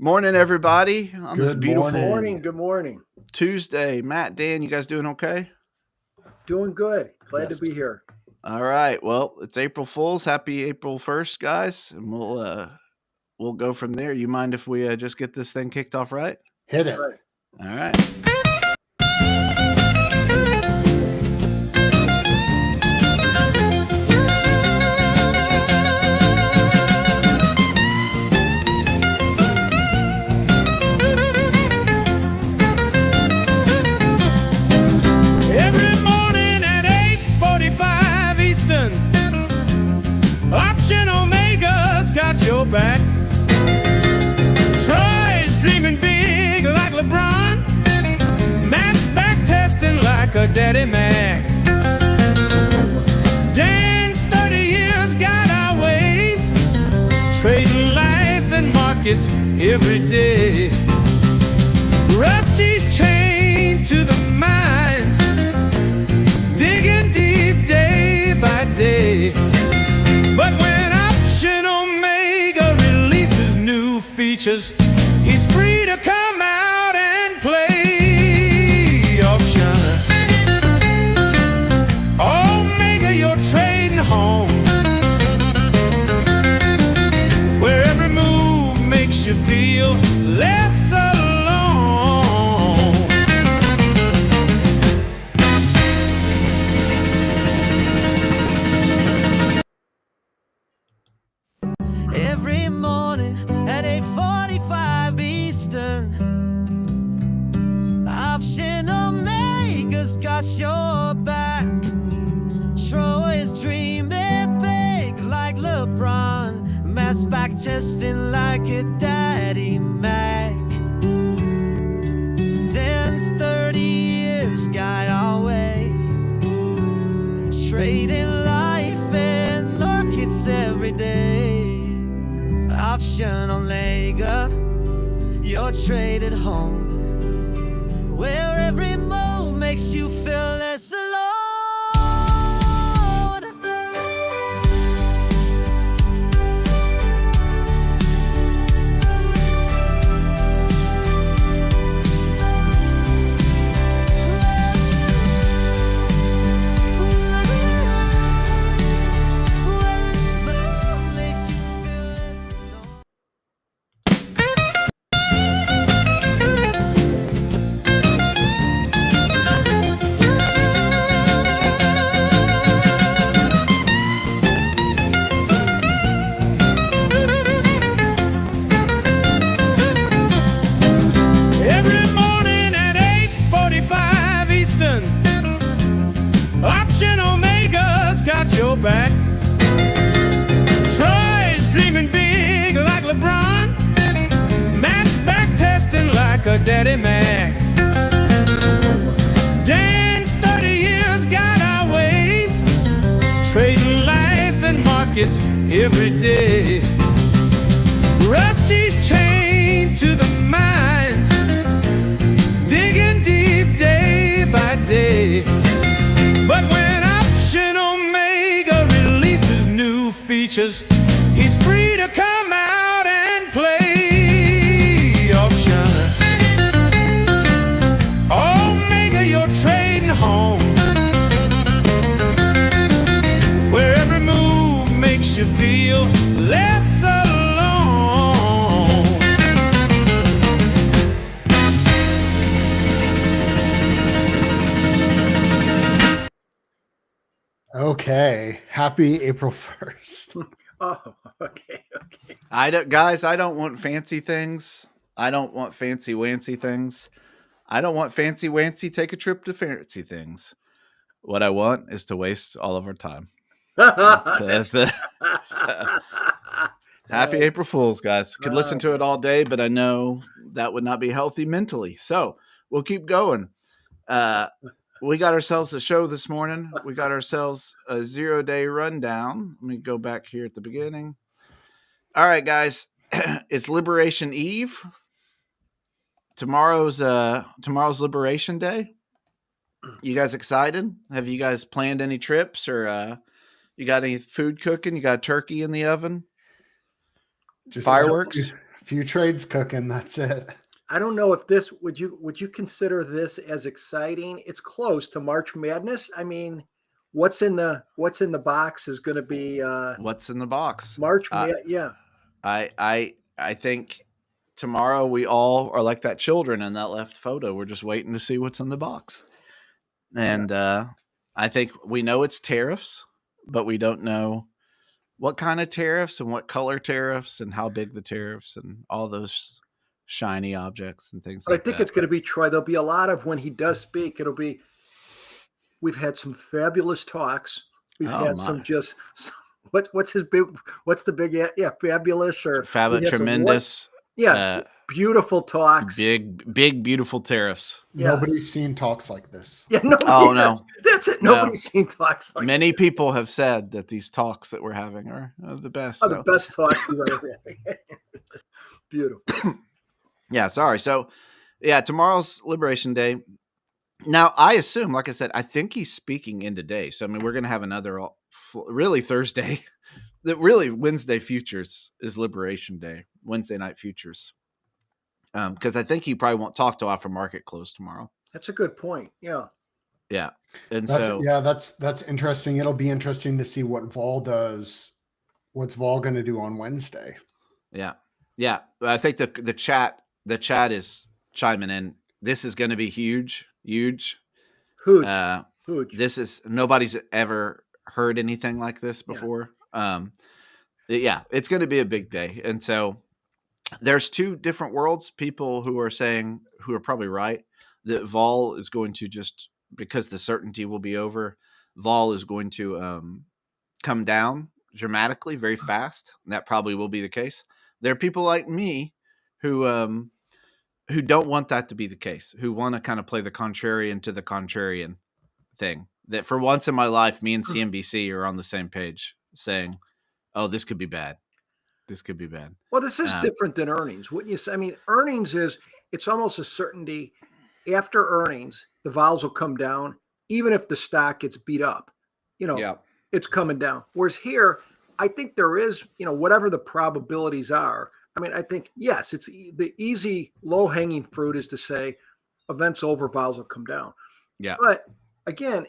Morning, everybody. On this Good beautiful morning. Good morning. Tuesday. Matt, Dan, you guys doing okay? Doing good. Glad Yes. to be here. All right. Well, it's April Fool's. Happy April 1st, guys. And we'll go from there. You mind if we just get this thing kicked off right? Hit it. Right. All right. Every morning at 8:45 Eastern, Option Omega's got your back. Troy's dreaming big like LeBron. Matt's back testing like a Daddy Mac. Dan's 30 years got our way, trading life and markets every day. Rusty's chained to the mines, digging deep day by day. But when Option Omega releases new features, he's free to come out and play. Option Omega, you're trading home, where every move makes you feel less alone. Every morning at 8:45 Eastern, Option Omega's got your back. Troy's dreaming big like LeBron. Matt's back testing like a Daddy Mac. Dan's 30 years got our way, trading life and markets every day. Option Omega, you're traded home, where every move makes you feel less alone. Makes you feel less alone. Every morning at 8:45 Eastern, Option Omega's got your back. Troy's dreaming big like LeBron. Matt's back testing like a Daddy Mac. Dan's 30 years got our way, trading life and markets every day. Rusty's chained to the mines, digging deep day by day. But when Option Omega releases new features, he's free to come out and play. Option Omega, you're trading home, where every move makes you feel less alone. Okay. Happy April 1st. Oh, okay. Guys, I don't want fancy things. I don't want fancy wancy things. I don't want fancy wancy take a trip to fancy things. What I want is to waste all of our time. That's it. Happy April Fools, guys. Could listen to it all day, but I know that would not be healthy mentally. So we'll keep going. We got ourselves a show this morning. We got ourselves a 0-day rundown. Let me go back here at the beginning. All right, guys. It's Liberation Eve. Tomorrow's Liberation Day. You guys excited? Have you guys planned any trips, or you got any food cooking? You got turkey in the oven? Just Fireworks? Few trades cooking. That's it. I don't know if this would you consider this as exciting? It's close to March Madness. I mean, what's in the box is going to be What's in the box? March. Yeah, I think tomorrow we all are like that children in that left photo. We're just waiting to see what's in the box. And I think we know it's tariffs, but we don't know what kind of tariffs and what color tariffs and how big the tariffs and all those shiny objects and things but like I think that. it's going to be Troy. There'll be a lot of when he does speak. It'll be. We've had some fabulous talks. We've had some just. What's the big fabulous or fabulous tremendous beautiful talks, big beautiful tariffs. Nobody's seen talks like this. Yeah, no. That's it. Nobody's seen talks like many people have said that these talks that we're having are the best. The best talks we've ever had. Beautiful. Yeah, sorry. So tomorrow's Liberation Day. Now I assume, like I said, I think he's speaking in today. So I mean, we're going to have another really Thursday. Really Wednesday futures is Liberation Day, Wednesday night futures. Because I think he probably won't talk till after market close tomorrow. That's a good point. Yeah. Yeah. And that's interesting. It'll be interesting to see what Vol does. What's Vol going to do on Wednesday? Yeah. Yeah. I think the chat is chiming in. This is going to be huge. Huge. This is nobody's ever heard anything like this before. It's going to be a big day. And so there's two different worlds. People who are probably right, that vol is going to just, because the certainty will be over, vol is going to come down dramatically very fast. And that probably will be the case. There are people like me who don't want that to be the case, who want to kind of play the contrarian to the contrarian thing. That for once in my life, me and CNBC are on the same page saying, oh, this could be bad. This could be bad. Well, this is different than earnings, wouldn't you say? I mean, earnings it's almost a certainty. After earnings, the vols will come down, even if the stock gets beat up. It's coming down. Whereas here, I think there is, whatever the probabilities are. I mean, I think, yes, it's the easy, low-hanging fruit is to say events over, vols will come down. Yeah. But again,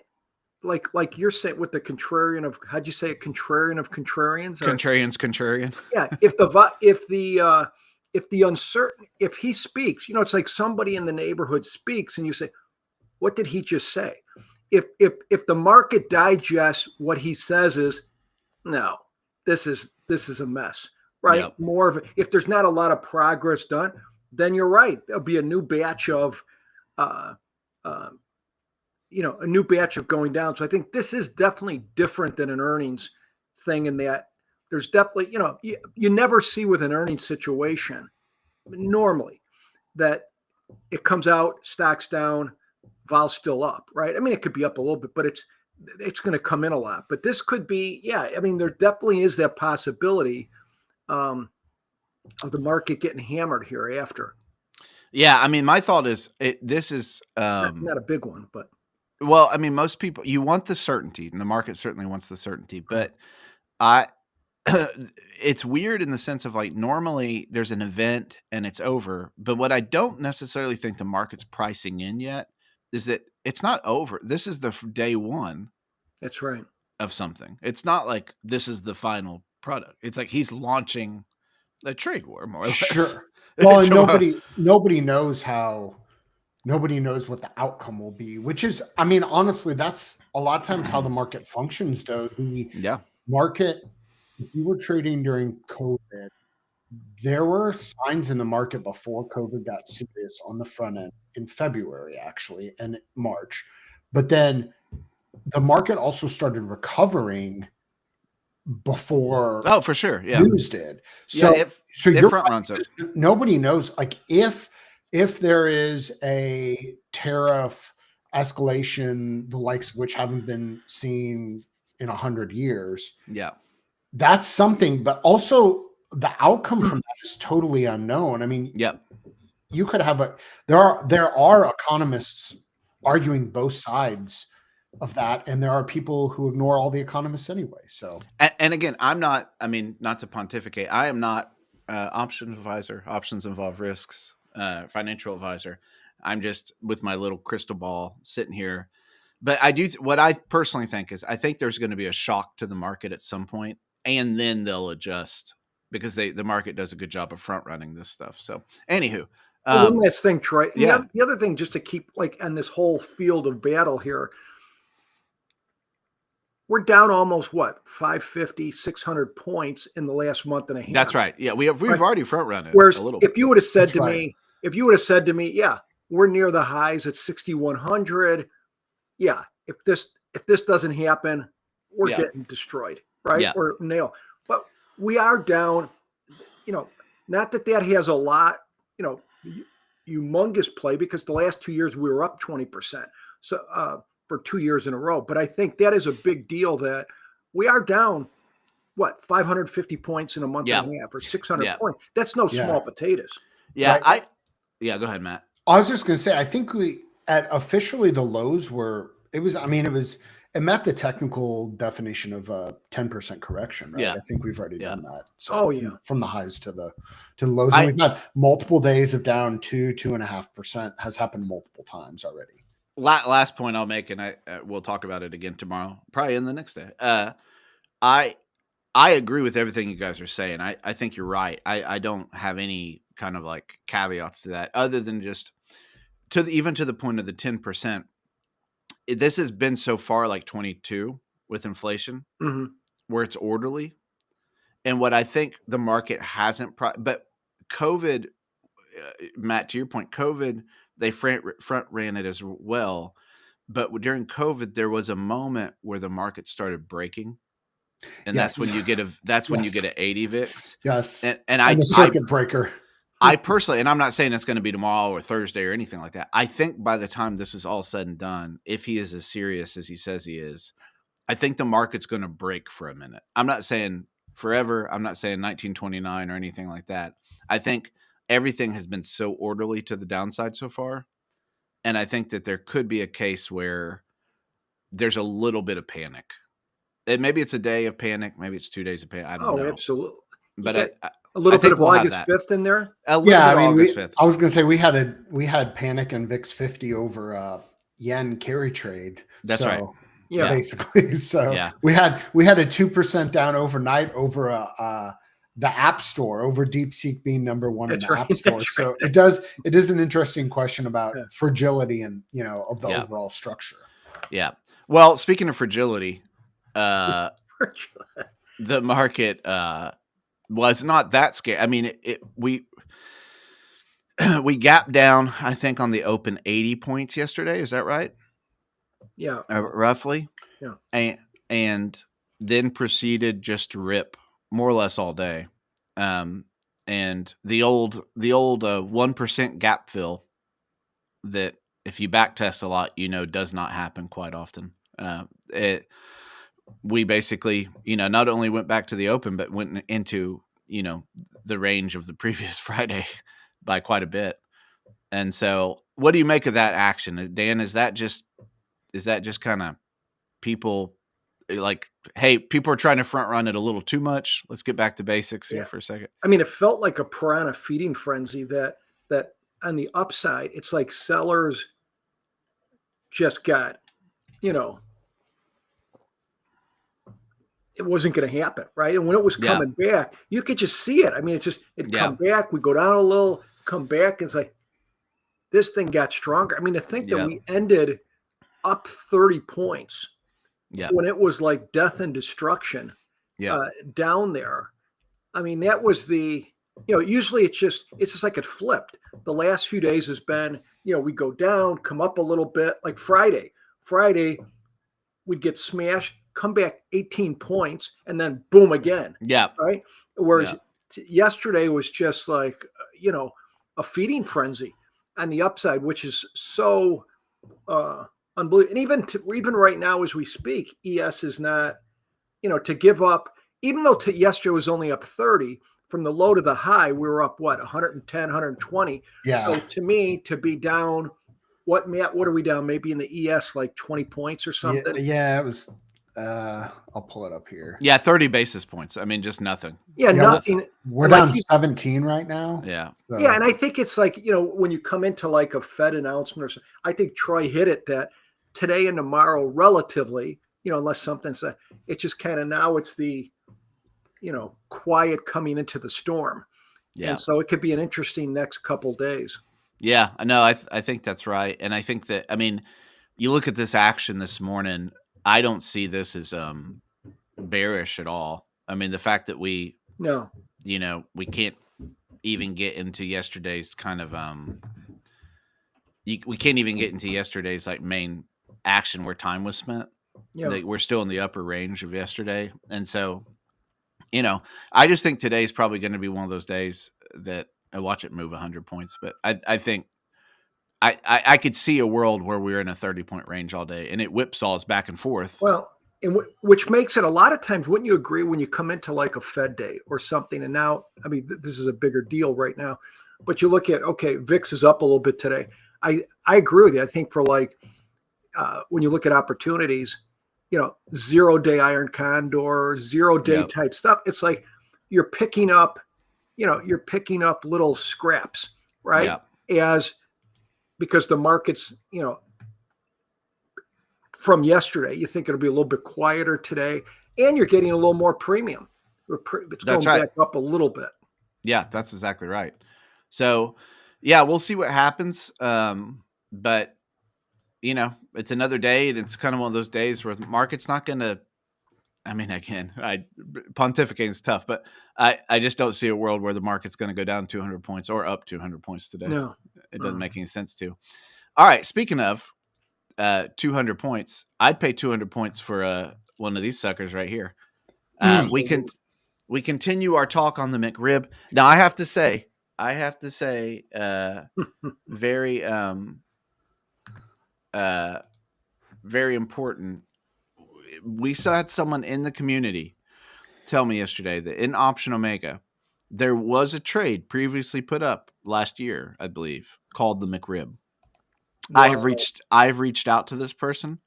like you're saying with the contrarian of, how'd you say it? Contrarian of contrarians? Contrarian. Yeah. If he speaks, it's like somebody in the neighborhood speaks and you say, what did he just say? If the market digests what he says is, no, this is a mess, right? Yep. More of it. If there's not a lot of progress done, then you're right. There'll be a new batch of, a new batch of going down. So I think this is definitely different than an earnings thing in that there's definitely, you never see with an earnings situation normally that it comes out, stocks down, vol's still up, right? I mean, it could be up a little bit, but it's going to come in a lot. But this could be, I mean, there definitely is that possibility of the market getting hammered hereafter. Yeah, I mean, my thought is this is not a big one, but. Well, I mean, most people, you want the certainty, and the market certainly wants the certainty, but it's weird in the sense of like, normally there's an event and it's over, but what I don't necessarily think the market's pricing in yet is that it's not over. This is the day one. That's right. Of something. It's not like this is the final product. It's like he's launching a trade war, more or less. Sure. Well, and nobody knows what the outcome will be, which is, I mean, honestly, that's a lot of times how the market functions, though. The market, if you were trading during COVID, there were signs in the market before COVID got serious on the front end in February, actually, and March. But then the market also started recovering before. Oh, for sure. Yeah. News did. So, if front runs it. Nobody knows, like, if there is a tariff escalation, the likes of which haven't been seen in 100 years, that's something. But also, the outcome from that is totally unknown. I mean, you could have there are economists arguing both sides of that, and there are people who ignore all the economists anyway. So, and again, not to pontificate, I am not Options involve risks. Financial advisor. I'm just with my little crystal ball sitting here. But I do what I personally think is I think there's going to be a shock to the market at some point, and then they'll adjust because the market does a good job of front running this stuff. So, anywho, one last thing, Troy. Yeah. The other thing, just to keep like on this whole field of battle here, we're down almost 550, 600 points in the last month and a half. That's right. Yeah, we've already front run it. Whereas a little if you would have said That's to right. me, yeah, we're near the highs at 6,100. Yeah, if this doesn't happen, we're getting destroyed, right? Yeah. Or nail. But we are down. Not that has a lot. Humongous play because the last 2 years we were up 20%. So for 2 years in a row. But I think that is a big deal that we are down, 550 points in a month and a half or 600 points. That's no small potatoes. Yeah. Right? Go ahead, Matt. I was just going to say, I think officially the lows it met the technical definition of a 10% correction, right? Yeah. I think we've already done that. So from the highs to the lows. And we've had multiple days of down 2.5% has happened multiple times already. Last point I'll make, and we'll talk about it again tomorrow, probably in the next day. I agree with everything you guys are saying. I think you're right. I don't have any kind of like caveats to that other than just even to the point of the 10%. This has been so far like 22 with inflation, where it's orderly. And what I think the market hasn't, but COVID, Matt, to your point, COVID, they front ran it as well. But during COVID, there was a moment where the market started breaking. And that's when you get when you get an 80 VIX. Yes. And the circuit breaker. I personally, and I'm not saying it's going to be tomorrow or Thursday or anything like that. I think by the time this is all said and done, if he is as serious as he says he is, I think the market's going to break for a minute. I'm not saying forever. I'm not saying 1929 or anything like that. I think everything has been so orderly to the downside so far. And I think that there could be a case where there's a little bit of panic. And maybe it's a day of panic. Maybe it's 2 days of panic. I don't know. Oh, absolutely. But a little bit of August 5th in there. August 5th. I was going to say we had panic in VIX 50 over yen carry trade. That's right. Yeah, basically. So we had a 2% down overnight over the App Store, over DeepSeek being number one in the App Store. So it is an interesting question about fragility and of the overall structure. Yeah. Well, speaking of fragility, the market was not that scary. I mean, we gapped down, I think, on the open 80 points yesterday. Is that right? Yeah. Roughly. Yeah. And then proceeded just to rip more or less all day. And the old 1% gap fill that if you back test a lot, does not happen quite often. We basically, not only went back to the open, but went into, the range of the previous Friday by quite a bit. And so what do you make of that action? Dan, is that just kind of people like, hey, people are trying to front run it a little too much. Let's get back to basics here for a second. I mean, it felt like a piranha feeding frenzy that on the upside, it's like sellers just got, it wasn't going to happen, right? And when it was coming back, you could just see it. I mean, it'd come back, we go down a little, come back, and it's like, this thing got stronger. I mean, to think that we ended up 30 points when it was like death and destruction down there. I mean, that was usually it's just like it flipped. The last few days has been, we go down, come up a little bit, like Friday, we'd get smashed, come back 18 points, and then boom again. Yeah. Right. Whereas yesterday was just like, a feeding frenzy on the upside, which is so unbelievable. And even right now, as we speak, ES is not, to give up, even though yesterday was only up 30 from the low to the high, we were up 110, 120. Yeah. So to me, to be down, Matt, what are we down? Maybe in the ES, like 20 points or something. Yeah, it was I'll pull it up here. Yeah, 30 basis points. I mean, just nothing. Yeah, nothing. We're down 17 right now. Yeah. So. Yeah, and I think it's like, when you come into like a Fed announcement or something, I think Troy hit it that today and tomorrow relatively, unless something's it's just kind of now it's the, quiet coming into the storm. Yeah. And so it could be an interesting next couple days. Yeah, I know. I think that's right. And I think that, I mean, you look at this action this morning, I don't see this as bearish at all. I mean, the fact that we can't even get into yesterday's kind of we can't even get into yesterday's like main action where time was spent. Yeah. Like, we're still in the upper range of yesterday. And so, I just think today's probably going to be one of those days that I watch it move 100 points, but I think I could see a world where we're in a 30-point range all day and it whipsaws back and forth. Well, and which makes it a lot of times, wouldn't you agree, when you come into like a Fed day or something, and now, I mean, this is a bigger deal right now, but you look at, okay, VIX is up a little bit today. I agree with you. I think for like, when you look at opportunities, 0-day iron condor, 0-day type stuff, it's like you're picking up little scraps, right? Yeah. Because the market's, from yesterday, you think it'll be a little bit quieter today, and you're getting a little more premium. It's going back up a little bit. Yeah, that's exactly right. So, yeah, we'll see what happens. But, it's another day, and it's kind of one of those days where the market's not going to, I mean, again, pontificating is tough, but I just don't see a world where the market's going to go down 200 points or up 200 points today. No. It doesn't make any sense to. All right, speaking of 200 points, I'd pay 200 points for one of these suckers right here. We continue our talk on the McRib. Now, I have to say, very very important. We had someone in the community tell me yesterday that in Option Omega, there was a trade previously put up last year, I believe, called the McRib. Wow. I've reached out to this person.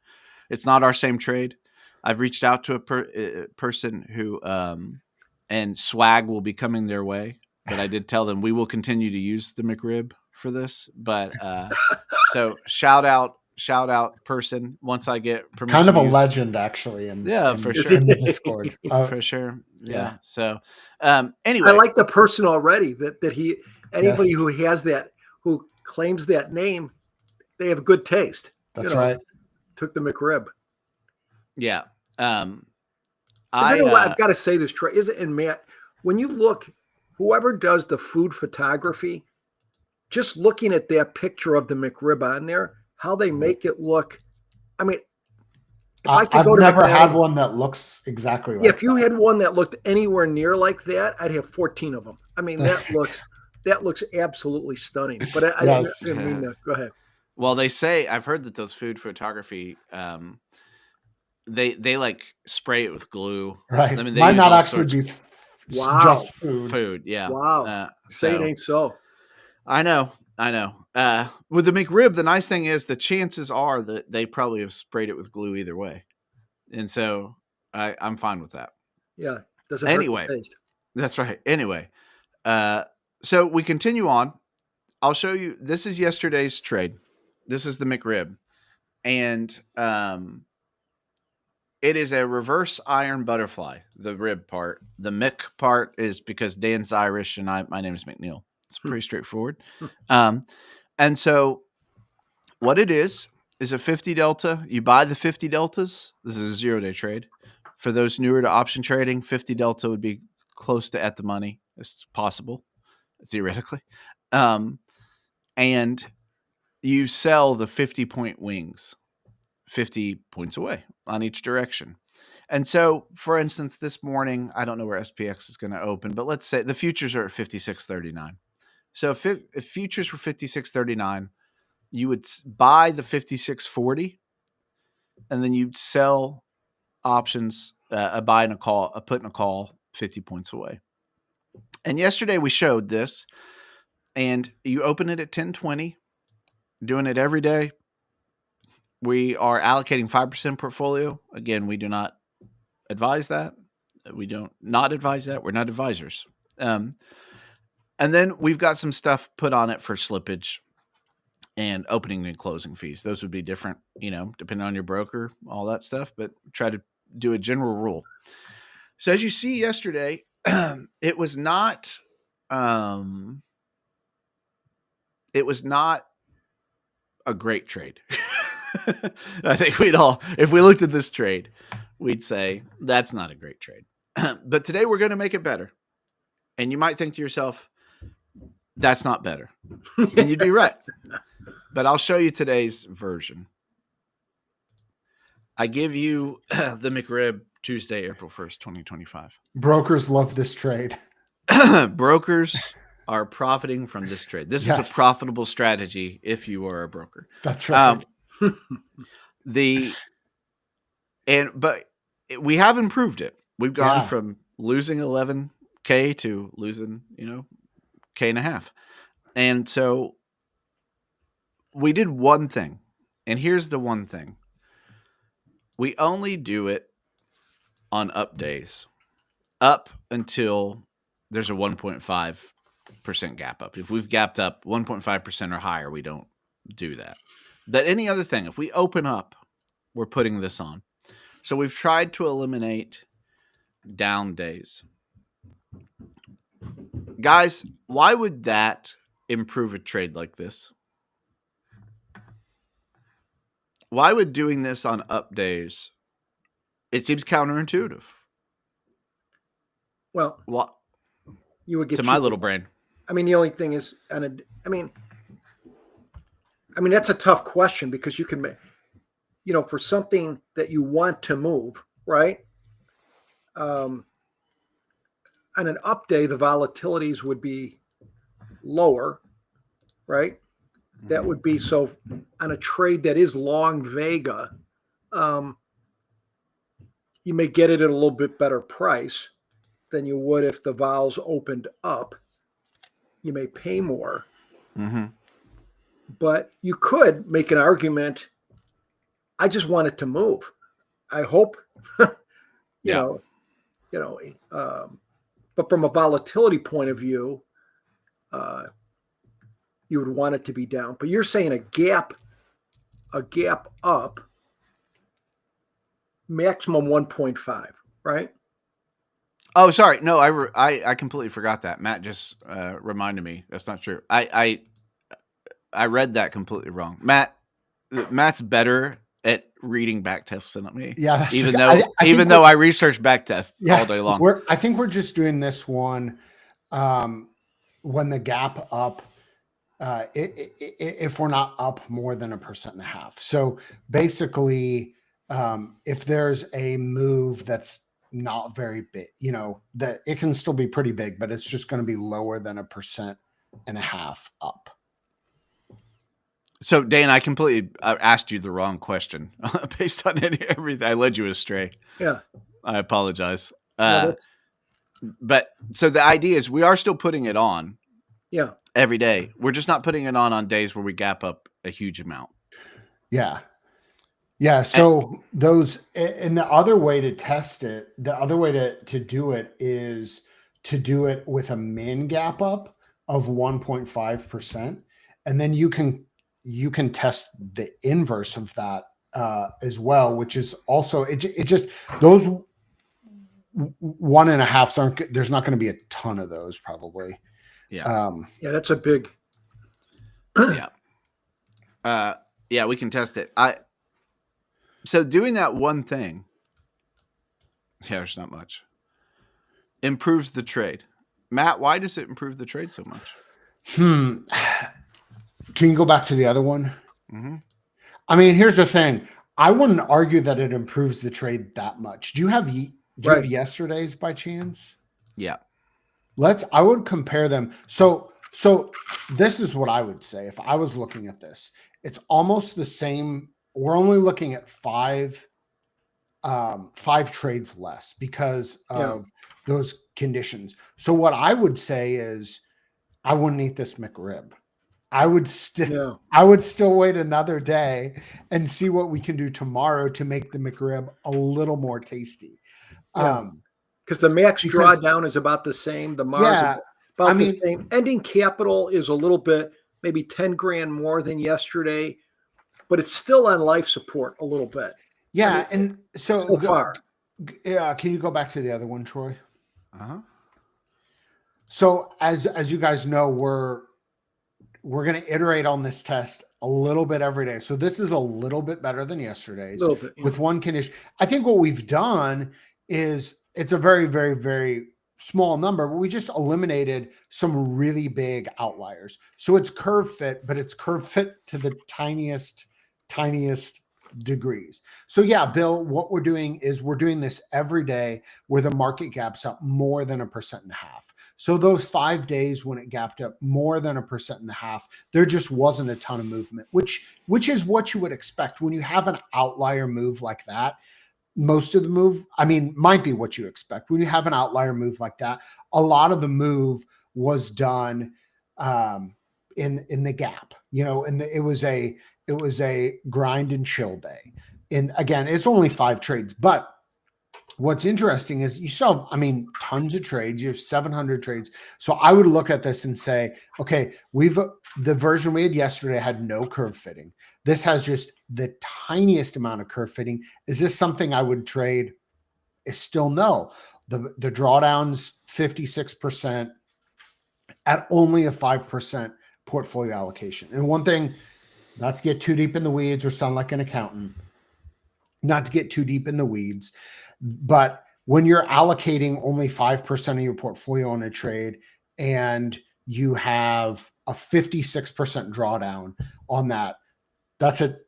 It's not our same trade. I've reached out to a person who, and swag will be coming their way. But I did tell them we will continue to use the McRib for this. But so shout out person once I get permission. Kind of a legend, actually. For sure. In the Discord. For sure. Yeah. So anyway. I like the person already that anybody who has that, who claims that name, they have good taste. That's right. Took the McRib. Yeah. I've got to say this, Trey, and Matt, when you look, whoever does the food photography, just looking at that picture of the McRib on there, how they make it look. I mean, I've never had one that looks exactly like that. If you had one that looked anywhere near like that, I'd have 14 of them. I mean, that looks absolutely stunning. But I didn't mean that. Go ahead. Well, they say, I've heard that those food photography, they like spray it with glue. Right. I mean, might not actually be just food. Food, yeah. Wow. Say it ain't so. I know. With the McRib, the nice thing is the chances are that they probably have sprayed it with glue either way. And so I'm fine with that. Yeah. Doesn't hurt the taste. That's right. Anyway, so we continue on. I'll show you. This is yesterday's trade. This is the McRib. And it is a reverse iron butterfly, the rib part. The Mick part is because Dan's Irish and my name is McNeil. It's pretty straightforward. And so what it is a 50 delta. You buy the 50 deltas. This is a 0-day trade. For those newer to option trading, 50 delta would be close to at the money. It's possible, theoretically. And you sell the 50-point wings, 50 points away on each direction. And so, for instance, this morning, I don't know where SPX is going to open, but let's say the futures are at 56.39. So if futures were 56.39, you would buy the 56.40, and then you'd sell options, a buy and a call, a put and a call, 50 points away. And yesterday we showed this, and you open it at 10.20, doing it every day. We are allocating 5% portfolio. Again, we do not advise that. We don't not advise that. We're not advisors. And then we've got some stuff put on it for slippage and opening and closing fees. Those would be different, depending on your broker, all that stuff, but try to do a general rule. So as you see yesterday, it was not a great trade. I think if we looked at this trade, we'd say that's not a great trade. But today we're going to make it better. And you might think to yourself, that's not better. And you'd be right. But I'll show you today's version. I give you the McRib Tuesday, April 1st, 2025. Brokers love this trade. Brokers are profiting from this trade. This is a profitable strategy if you are a broker. That's right. But we have improved it. We've gone from losing 11K to losing, K and a half. And so we did one thing. And here's the one thing. We only do it on up days, up until there's a 1.5% gap up. If we've gapped up 1.5% or higher, we don't do that. But any other thing, if we open up, we're putting this on. So we've tried to eliminate down days. Guys, why would that improve a trade like this? Why would doing this on up days? It seems counterintuitive. Well, what you would get to my little brain. I mean, the only thing is, I mean, that's a tough question because you can make, for something that you want to move, right? On an up day, the volatilities would be lower, right? That would be so on a trade that is long Vega, you may get it at a little bit better price than you would if the vols opened up. You may pay more, but you could make an argument. I just want it to move. I hope, but from a volatility point of view, you would want it to be down. But you're saying a gap up, maximum 1.5, right? Oh, sorry. No, I completely forgot that. Matt just reminded me. That's not true. I read that completely wrong. Matt's better at reading back tests than me. Yeah. Even though I research back tests all day long. I think we're just doing this one when the gap up, if we're not up more than 1.5%. So basically, if there's a move that's not very big, that it can still be pretty big, but it's just going to be lower than 1.5% up. So Dan, I completely asked you the wrong question based on everything. I led you astray. Yeah. I apologize. But so the idea is we are still putting it on. Yeah. Every day. We're just not putting it on days where we gap up a huge amount. Yeah. Yeah. So and the other way to test it, the other way to do it is to do it with a min gap up of 1.5%. And then you can test the inverse of that as well, which is also, it just, those 1.5s there's not going to be a ton of those probably. Yeah. That's a big. Yeah, we can test it. So doing that one thing, there's not much, improves the trade. Matt, why does it improve the trade so much? Can you go back to the other one? Mm-hmm. I mean, here's the thing. I wouldn't argue that it improves the trade that much. Do you have yesterday's by chance? Yeah. I would compare them. So this is what I would say if I was looking at this. It's almost the same. We're only looking at five trades less because of those conditions. So what I would say is I wouldn't eat this McRib. I would still wait another day and see what we can do tomorrow to make the McRib a little more tasty. Because the max drawdown is about the same. The Mars is about the same. Ending capital is a little bit, maybe 10 grand more than yesterday, but it's still on life support a little bit. Yeah, and so far. Yeah, can you go back to the other one, Troy? So as you guys know, we're going to iterate on this test a little bit every day. So this is a little bit better than yesterday's. A little bit, with one condition. I think what we've done is it's a very, very, very small number, but we just eliminated some really big outliers. So it's curve fit, but it's curve fit to the tiniest degrees. So yeah, Bill, what we're doing is we're doing this every day where the market gaps up more than 1.5%. So those 5 days when it gapped up more than 1.5%, there just wasn't a ton of movement, which is what you would expect when you have an outlier move like that. Most of the move, might be what you expect when you have an outlier move like that. A lot of the move was done in the gap, and it was a grind and chill day. And again, it's only 5 trades, but what's interesting is you saw, tons of trades. You have 700 trades. So I would look at this and say, okay, the version we had yesterday had no curve fitting. This has just the tiniest amount of curve fitting. Is this something I would trade? It's still no. The drawdowns 56% at only a 5% portfolio allocation. And one thing, not to get too deep in the weeds or sound like an accountant, not to get too deep in the weeds, but when you're allocating only 5% of your portfolio on a trade and you have a 56% drawdown on that, that's a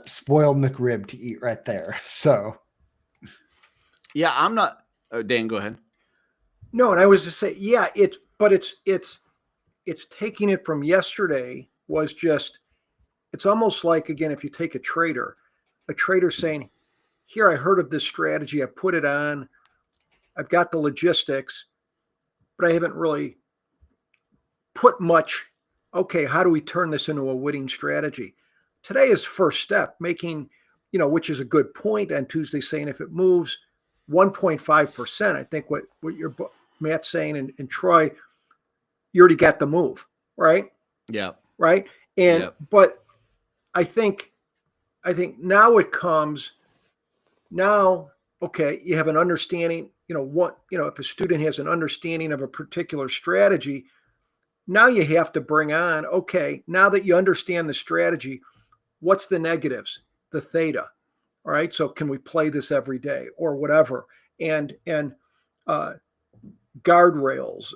spoiled McRib to eat right there. So yeah, I'm not. Oh, Dan, go ahead. No, and I was to say, yeah, it's taking it from yesterday was just, it's almost like, again, if you take a trader saying, here, I heard of this strategy. I put it on. I've got the logistics, but I haven't really put much. Okay, how do we turn this into a winning strategy? Today is first step, making, which is a good point on Tuesday, saying if it moves 1.5%, I think what you're Matt's saying and Troy, you already got the move, right? Yeah. Right. And but I think now it comes. Now, okay, you have an understanding, if a student has an understanding of a particular strategy, now you have to bring on, okay, now that you understand the strategy, what's the negatives? The theta. All right. So can we play this every day or whatever? And guardrails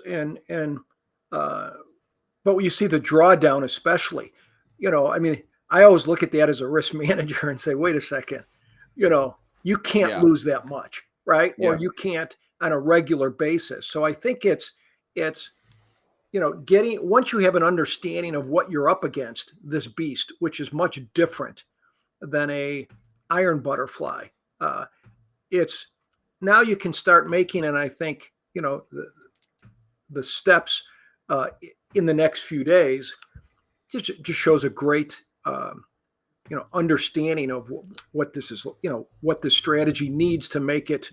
but when you see the drawdown, especially, I always look at that as a risk manager and say, wait a second, you can't lose that much, right? Or you can't on a regular basis. So I think it's once you have an understanding of what you're up against, this beast, which is much different than a iron butterfly, it's now you can start making, and I think, the steps in the next few days just shows a great understanding of what this is, what the strategy needs to make it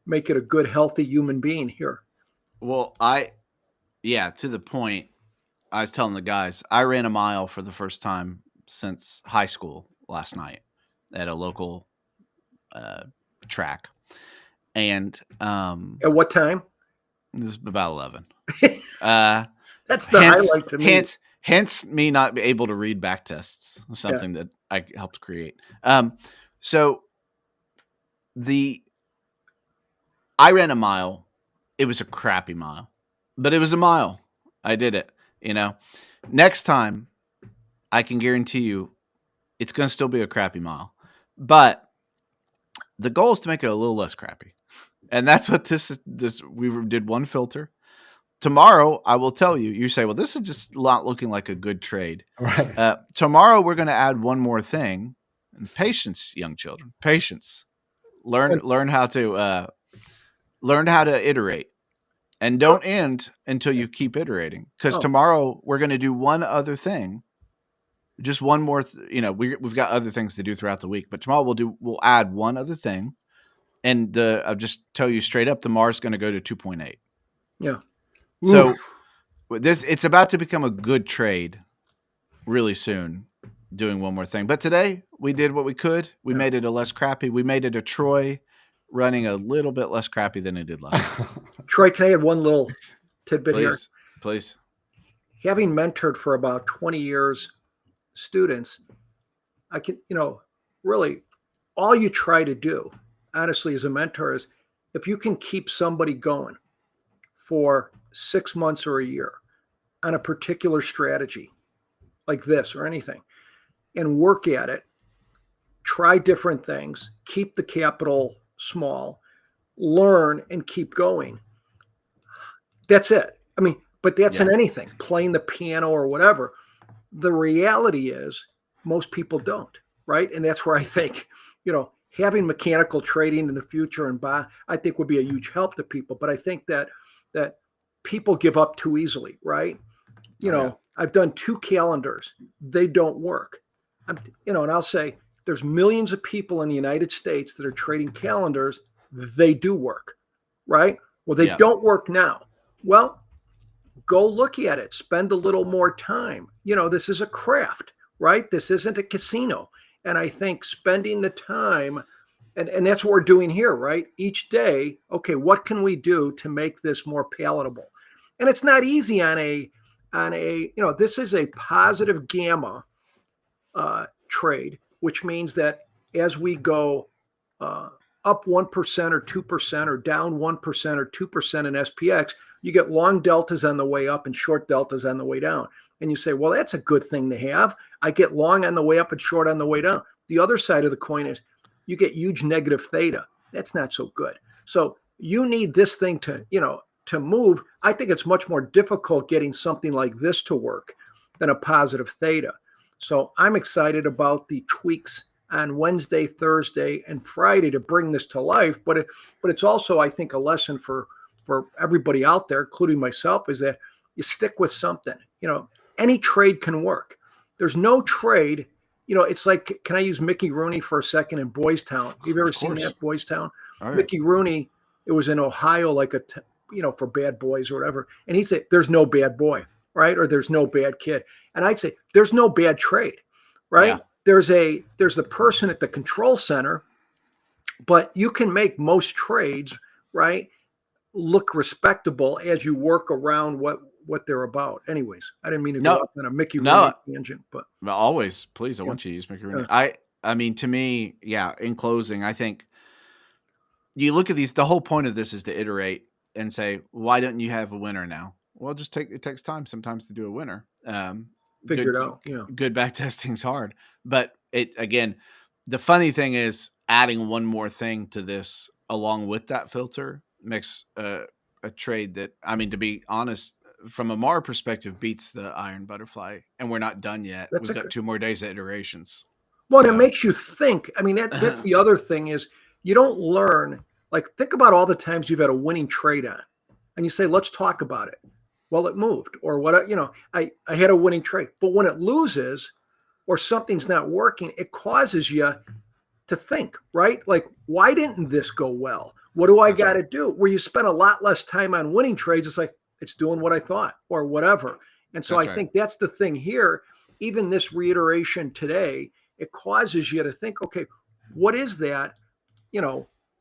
a good, healthy human being here. Well, to the point, I was telling the guys, I ran a mile for the first time since high school last night at a local track. And at what time? This is about 11. That's the highlight to me. Hence me not be able to read back tests, something that I helped create. So I ran a mile. It was a crappy mile, but it was a mile. I did it, Next time, I can guarantee you it's going to still be a crappy mile. But the goal is to make it a little less crappy. And that's what this is. We did one filter. Tomorrow, I will tell you, you say, well, this is just not looking like a good trade. Right. Tomorrow, we're going to add one more thing. And patience, young children, patience. Learn how to iterate. And don't end until you keep iterating. Because tomorrow, we're going to do one other thing. Just one more, we've got other things to do throughout the week. But tomorrow, we'll add one other thing. And I'll just tell you straight up, the MAR is going to go to 2.8. Yeah. So it's about to become a good trade really soon, doing one more thing. But today we did what we could. We made it a less crappy. We made it a Troy running a little bit less crappy than it did last time. Troy, can I add one little tidbit here? Please. Having mentored for about 20 years students, I can, really all you try to do, honestly, as a mentor is if you can keep somebody going for 6 months or a year on a particular strategy like this or anything and work at it, try different things, keep the capital small, learn and keep going. That's it. I mean, but that's in anything, playing the piano or whatever. The reality is most people don't, right? And that's where I think, having mechanical trading in the future and I think would be a huge help to people. But I think that people give up too easily, right? I've done 2 calendars. They don't work. And I'll say there's millions of people in the United States that are trading calendars. They do work, right? Well, they don't work now. Well, go look at it. Spend a little more time. This is a craft, right? This isn't a casino. And I think spending the time, and that's what we're doing here, right? Each day, okay, what can we do to make this more palatable? And it's not easy on a this is a positive gamma trade, which means that as we go up 1% or 2% or down 1% or 2% in SPX, you get long deltas on the way up and short deltas on the way down. And you say, well, that's a good thing to have. I get long on the way up and short on the way down. The other side of the coin is you get huge negative theta. That's not so good. So you need this thing to move. I think it's much more difficult getting something like this to work than a positive theta. So I'm excited about the tweaks on Wednesday, Thursday, and Friday to bring this to life. But it's also, I think, a lesson for everybody out there, including myself, is that you stick with something. Any trade can work. There's no trade. It's like, can I use Mickey Rooney for a second in Boys Town? Have you ever seen that, Boys Town? Right. Mickey Rooney, it was in Ohio, like for bad boys or whatever. And he'd say, there's no bad boy, right? Or there's no bad kid. And I'd say, there's no bad trade, right? Yeah. There's the person at the control center, but you can make most trades, right, look respectable as you work around what they're about. Anyways, I didn't mean to go off on a Mickey Rooney tangent, but always, please, I want you to use Mickey Rooney. I mean, to me, in closing, I think you look at these, the whole point of this is to iterate and say, why don't you have a winner now? Well, it takes time sometimes to do a winner. Figure it out. Good back testing's hard. But again, the funny thing is adding one more thing to this along with that filter makes a trade that, I mean, to be honest, from a MAR perspective, beats the iron butterfly. And we're not done yet. We've got 2 more days of iterations. Well, it makes you think. I mean, that's the other thing is you don't learn. Like, think about all the times you've had a winning trade on and you say, let's talk about it. Well, it moved or what, I had a winning trade, but when it loses or something's not working, it causes you to think, right? Like, why didn't this go well? What do I got to do? Where you spend a lot less time on winning trades. It's like, it's doing what I thought or whatever. And so I think that's the thing here. Even this reiteration today, it causes you to think, okay, what is that,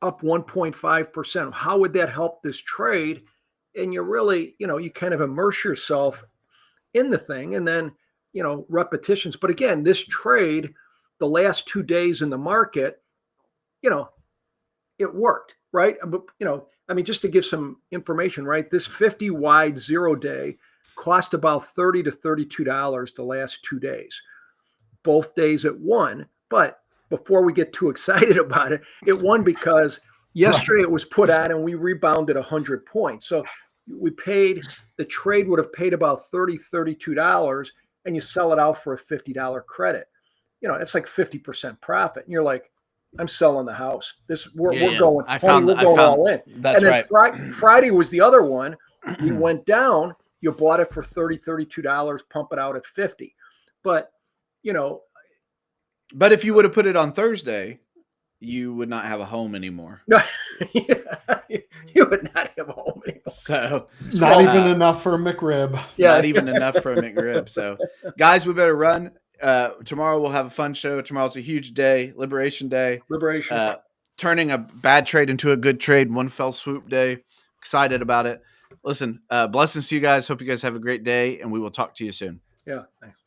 up 1.5%? How would that help this trade? And you really, you kind of immerse yourself in the thing and then, repetitions. But again, this trade, the last 2 days in the market, it worked, right? But, I mean, just to give some information, right? This 50 wide 0 day cost about $30 to $32 the last 2 days. Both days it won. But before we get too excited about it, it won because yesterday it was put on and we rebounded 100 points. So the trade would have paid about $30, $32 and you sell it out for a $50 credit. It's like 50% profit. And you're like, I'm selling the house. We're going all in. That's and then Friday was the other one. We went down, you bought it for $30, $32, pump it out at 50. But, but if you would have put it on Thursday, you would not have a home anymore. No, you would not have a home anymore. So not even enough for a McRib. Yeah, not even enough for a McRib. So, guys, we better run. Tomorrow we'll have a fun show. Tomorrow's a huge day, Liberation Day. Liberation. Turning a bad trade into a good trade, one fell swoop day. Excited about it. Listen, blessings to you guys. Hope you guys have a great day, and we will talk to you soon. Yeah. Thanks.